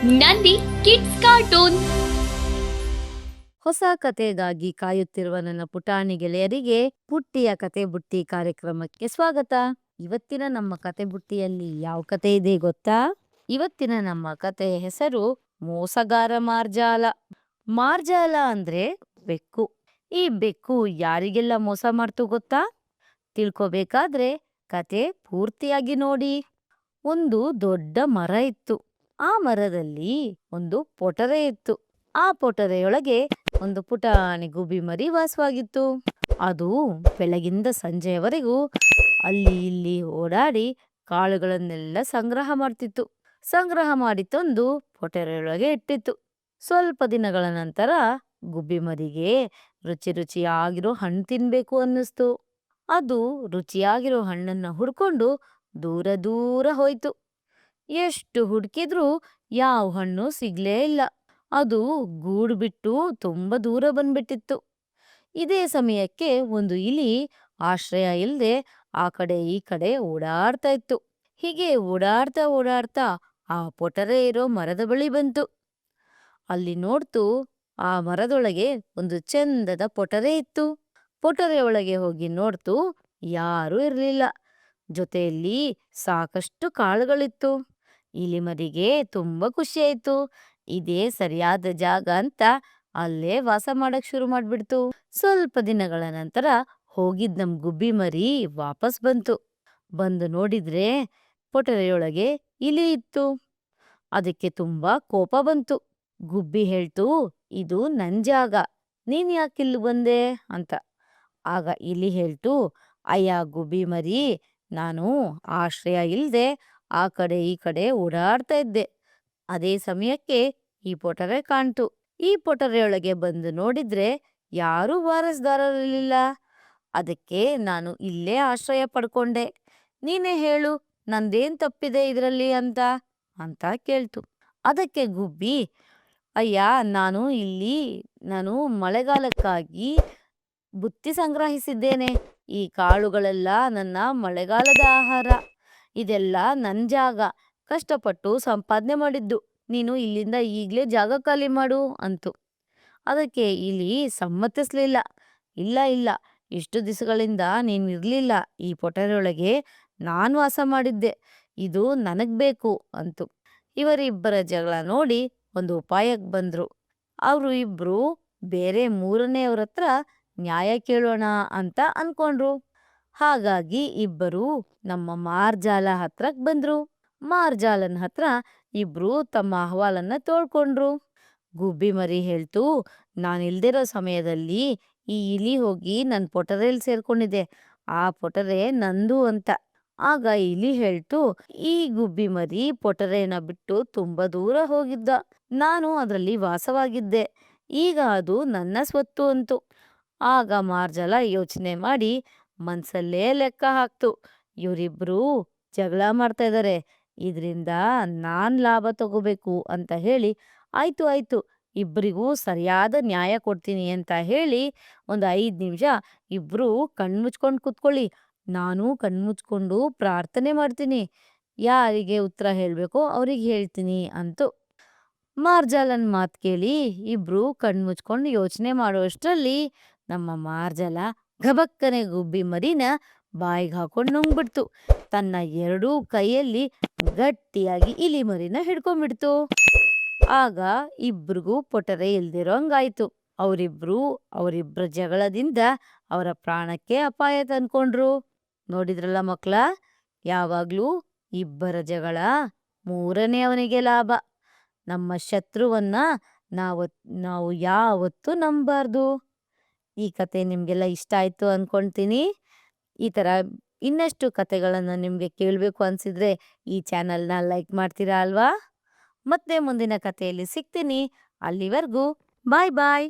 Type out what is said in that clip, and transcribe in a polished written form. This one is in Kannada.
Nandi kids cartoon. ಹೊಸ ಕತೆಗಾಗಿ ಕಾಯುತ್ತಿರುವ ನನ್ನ ಪುಟಾಣಿ ಗೆಳೆಯರಿಗೆ ಪುಟ್ಟಿಯ ಕತೆ ಬುಟ್ಟಿ ಕಾರ್ಯಕ್ರಮಕ್ಕೆ ಸ್ವಾಗತ. ಇವತ್ತಿನ ನಮ್ಮ ಕತೆ ಬುಟ್ಟಿಯಲ್ಲಿ ಯಾವ ಕತೆ ಇದೆ ಗೊತ್ತಾ? ಇವತ್ತಿನ ನಮ್ಮ ಕತೆಯ ಹೆಸರು ಮೋಸಗಾರ ಮಾರ್ಜಾಲ. ಮಾರ್ಜಾಲ ಅಂದ್ರೆ ಬೆಕ್ಕು. ಈ ಬೆಕ್ಕು ಯಾರಿಗೆಲ್ಲ ಮೋಸ ಮಾಡ್ತು ಗೊತ್ತಾ? ತಿಳ್ಕೊಬೇಕಾದ್ರೆ ಕತೆ ಪೂರ್ತಿಯಾಗಿ ನೋಡಿ. ಒಂದು ದೊಡ್ಡ ಮರ ಇತ್ತು. ಆ ಮರದಲ್ಲಿ ಒಂದು ಪೊಟರೆ ಇತ್ತು. ಆ ಪೊಟರೆಯೊಳಗೆ ಒಂದು ಪುಟಾಣಿ ಗುಬ್ಬಿ ಮರಿ ವಾಸವಾಗಿತ್ತು. ಅದು ಬೆಳಗಿಂದ ಸಂಜೆಯವರೆಗೂ ಅಲ್ಲಿ ಇಲ್ಲಿ ಓಡಾಡಿ ಕಾಳುಗಳನ್ನೆಲ್ಲ ಸಂಗ್ರಹ ಮಾಡ್ತಿತ್ತು. ಸಂಗ್ರಹ ಮಾಡಿ ತಂದು ಪೊಟರೆಯೊಳಗೆ ಇಟ್ಟಿತ್ತು. ಸ್ವಲ್ಪ ದಿನಗಳ ನಂತರ ಗುಬ್ಬಿ ಮರಿಗೆ ರುಚಿ ರುಚಿಯಾಗಿರೋ ಹಣ್ಣು ತಿನ್ಬೇಕು ಅನ್ನಿಸ್ತು. ಅದು ರುಚಿಯಾಗಿರೋ ಹಣ್ಣನ್ನ ಹುಡ್ಕೊಂಡು ದೂರ ದೂರ ಹೋಯ್ತು. ಎಷ್ಟು ಹುಡುಕಿದ್ರೂ ಯಾವ ಹಣ್ಣು ಸಿಗ್ಲೇ ಇಲ್ಲ. ಅದು ಗೂಡು ಬಿಟ್ಟು ತುಂಬಾ ದೂರ ಬಂದ್ಬಿಟ್ಟಿತ್ತು. ಇದೇ ಸಮಯಕ್ಕೆ ಒಂದು ಇಲಿ ಆಶ್ರಯ ಇಲ್ಲದೆ ಆ ಕಡೆ ಈ ಕಡೆ ಓಡಾಡ್ತಾ ಇತ್ತು. ಹೀಗೆ ಓಡಾಡ್ತಾ ಓಡಾಡ್ತಾ ಆ ಪೊಟರೆ ಇರೋ ಮರದ ಬಳಿ ಬಂತು. ಅಲ್ಲಿ ನೋಡ್ತು, ಆ ಮರದೊಳಗೆ ಒಂದು ಚಂದದ ಪೊಟರೆ ಇತ್ತು. ಪೊಟರೆ ಒಳಗೆ ಹೋಗಿ ನೋಡ್ತು, ಯಾರೂ ಇರ್ಲಿಲ್ಲ. ಜೊತೆಯಲ್ಲಿ ಸಾಕಷ್ಟು ಕಾಳುಗಳಿತ್ತು. ಇಲಿಮರಿಗೆ ತುಂಬಾ ಖುಷಿ ಆಯ್ತು. ಇದೇ ಸರಿಯಾದ ಜಾಗ ಅಂತ ಅಲ್ಲೇ ವಾಸ ಮಾಡಕ್ ಶುರು ಮಾಡ್ಬಿಡ್ತು. ಸ್ವಲ್ಪ ದಿನಗಳ ನಂತರ ಹೋಗಿದ್ ನಮ್ ಗುಬ್ಬಿ ಮರಿ ವಾಪಸ್ ಬಂತು. ಬಂದು ನೋಡಿದ್ರೆ ಪೊಟರೆಯೊಳಗೆ ಇಲಿ ಇತ್ತು. ಅದಕ್ಕೆ ತುಂಬಾ ಕೋಪ ಬಂತು. ಗುಬ್ಬಿ ಹೇಳ್ತು, ಇದು ನನ್ ಜಾಗ, ನೀನ್ ಯಾಕಿಲ್ಲಿ ಬಂದೆ ಅಂತ. ಆಗ ಇಲಿ ಹೇಳ್ತು, ಅಯ್ಯ ಗುಬ್ಬಿ ಮರಿ, ನಾನು ಆಶ್ರಯ ಇಲ್ದೆ ಆ ಕಡೆ ಈ ಕಡೆ ಓಡಾಡ್ತಾ ಇದ್ದೆ. ಅದೇ ಸಮಯಕ್ಕೆ ಈ ಪೊಟರೆ ಕಾಣ್ತು. ಈ ಪೊಟರೆಯೊಳಗೆ ಬಂದು ನೋಡಿದ್ರೆ ಯಾರೂ ವಾರಸ್ದಾರರಿರ್ಲಿಲ್ಲ. ಅದಕ್ಕೆ ನಾನು ಇಲ್ಲೇ ಆಶ್ರಯ ಪಡ್ಕೊಂಡೆ. ನೀನೇ ಹೇಳು, ನಂದೇನ್ ತಪ್ಪಿದೆ ಇದ್ರಲ್ಲಿ ಅಂತ ಅಂತ ಕೇಳ್ತು. ಅದಕ್ಕೆ ಗುಬ್ಬಿ, ಅಯ್ಯ, ನಾನು ಮಳೆಗಾಲಕ್ಕಾಗಿ ಬುತ್ತಿ ಸಂಗ್ರಹಿಸಿದ್ದೇನೆ. ಈ ಕಾಳುಗಳೆಲ್ಲ ನನ್ನ ಮಳೆಗಾಲದ ಆಹಾರ. ಇದೆಲ್ಲ ನನ್ ಜಾಗ, ಕಷ್ಟಪಟ್ಟು ಸಂಪಾದನೆ ಮಾಡಿದ್ದು. ನೀನು ಇಲ್ಲಿಂದ ಈಗ್ಲೇ ಜಾಗ ಖಾಲಿ ಮಾಡು ಅಂತು. ಅದಕ್ಕೆ ಇಲಿ ಸಮ್ಮತಿಸ್ಲಿಲ್ಲ. ಇಲ್ಲ ಇಲ್ಲ, ಇಷ್ಟು ದಿವಸಗಳಿಂದ ನೀನ್ ಇರ್ಲಿಲ್ಲ ಈ ಪೊಟರೆಯೊಳಗೆ, ನಾನ್ ವಾಸ ಮಾಡಿದ್ದೆ, ಇದು ನನಗ್ ಬೇಕು ಅಂತು. ಇವರಿಬ್ಬರ ಜಗಳ ನೋಡಿ ಒಂದು ಉಪಾಯಕ್ಕೆ ಬಂದ್ರು. ಅವರು ಇಬ್ರು ಬೇರೆ ಮೂರನೆಯವ್ರ ಹತ್ರ ನ್ಯಾಯ ಕೇಳೋಣ ಅಂತ ಅನ್ಕೊಂಡ್ರು. ಹಾಗಾಗಿ ಇಬ್ಬರು ನಮ್ಮ ಮಾರ್ಜಾಲ ಹತ್ರಕ್ ಬಂದ್ರು. ಮಾರ್ಜಾಲನ್ ಹತ್ರ ಇಬ್ರು ತಮ್ಮ ಅಹವಾಲನ್ನ ತೋಳ್ಕೊಂಡ್ರು. ಗುಬ್ಬಿ ಮರಿ ಹೇಳ್ತು, ನಾನಿಲ್ದಿರೋ ಸಮಯದಲ್ಲಿ ಈ ಇಲಿ ಹೋಗಿ ನನ್ ಪೊಟರೆಲ್ ಸೇರ್ಕೊಂಡಿದೆ, ಆ ಪೊಟರೆ ನಂದು ಅಂತ. ಆಗ ಇಲಿ ಹೇಳ್ತು, ಈ ಗುಬ್ಬಿ ಮರಿ ಪೊಟರೆನ ಬಿಟ್ಟು ತುಂಬಾ ದೂರ ಹೋಗಿದ್ದ, ನಾನು ಅದರಲ್ಲಿ ವಾಸವಾಗಿದ್ದೆ, ಈಗ ಅದು ನನ್ನ ಸ್ವತ್ತು ಅಂತು. ಆಗ ಮಾರ್ಜಾಲ ಯೋಚನೆ ಮಾಡಿ ಮನ್ಸಲ್ಲೇ ಲೆಕ್ಕ ಹಾಕ್ತು, ಇವರಿಬ್ರು ಜಗಳ ಮಾಡ್ತಾ ಇದ್ದಾರೆ, ಇದರಿಂದ ನಾನ್ ಲಾಭ ತಗೋಬೇಕು ಅಂತ ಹೇಳಿ, ಆಯ್ತು ಆಯ್ತು, ಇಬ್ಬರಿಗೂ ಸರಿಯಾದ ನ್ಯಾಯ ಕೊಡ್ತೀನಿ ಅಂತ ಹೇಳಿ 5 ನಿಮಿಷ ಇಬ್ರು ಕಣ್ಮುಚ್ಕೊಂಡು ಕುತ್ಕೊಳ್ಳಿ, ನಾನು ಕಣ್ಮುಚ್ಕೊಂಡು ಪ್ರಾರ್ಥನೆ ಮಾಡ್ತೀನಿ, ಯಾರಿಗೆ ಉತ್ತರ ಹೇಳ್ಬೇಕೋ ಅವ್ರಿಗೆ ಹೇಳ್ತೀನಿ ಅಂತು. ಮಾರ್ಜಾಲನ್ ಮಾತು ಕೇಳಿ ಇಬ್ರು ಕಣ್ಮುಚ್ಕೊಂಡು ಯೋಚನೆ ಮಾಡುವಷ್ಟರಲ್ಲಿ ನಮ್ಮ ಮಾರ್ಜಾಲ ಗಬಕ್ಕನೆ ಗುಬ್ಬಿ ಮರಿನ ಬಾಯಿಗೆ ಹಾಕೊಂಡು ನುಂಗ್ಬಿಡ್ತು. ತನ್ನ ಎರಡೂ ಕೈಯಲ್ಲಿ ಗಟ್ಟಿಯಾಗಿ ಇಲಿ ಮರಿನ ಹಿಡ್ಕೊಂಡ್ಬಿಡ್ತು. ಆಗ ಇಬ್ರಿಗೂ ಪೊಟರೆ ಇಲ್ದಿರೋಂಗಾಯ್ತು. ಅವರಿಬ್ರ ಜಗಳದಿಂದ ಅವರ ಪ್ರಾಣಕ್ಕೆ ಅಪಾಯ ತಂದ್ಕೊಂಡ್ರು. ನೋಡಿದ್ರಲ್ಲ ಮಕ್ಳ, ಯಾವಾಗ್ಲೂ ಇಬ್ಬರ ಜಗಳ ಮೂರನೇ ಅವನಿಗೆ ಲಾಭ. ನಮ್ಮ ಶತ್ರುವನ್ನ ನಾವು ಯಾವತ್ತೂ ನಂಬಾರ್ದು. ಈ ಕತೆ ನಿಮ್ಗೆಲ್ಲ ಇಷ್ಟ ಆಯ್ತು ಅನ್ಕೊಂತೀನಿ. ಈ ತರ ಇನ್ನಷ್ಟು ಕತೆಗಳನ್ನು ನಿಮ್ಗೆ ಕೇಳಬೇಕು ಅನ್ಸಿದ್ರೆ ಈ ಚಾನಲ್ನ ಲೈಕ್ ಮಾಡ್ತೀರಾ ಅಲ್ವಾ? ಮತ್ತೆ ಮುಂದಿನ ಕಥೆಯಲ್ಲಿ ಸಿಗ್ತೀನಿ. ಅಲ್ಲಿವರೆಗೂ ಬಾಯ್ ಬಾಯ್.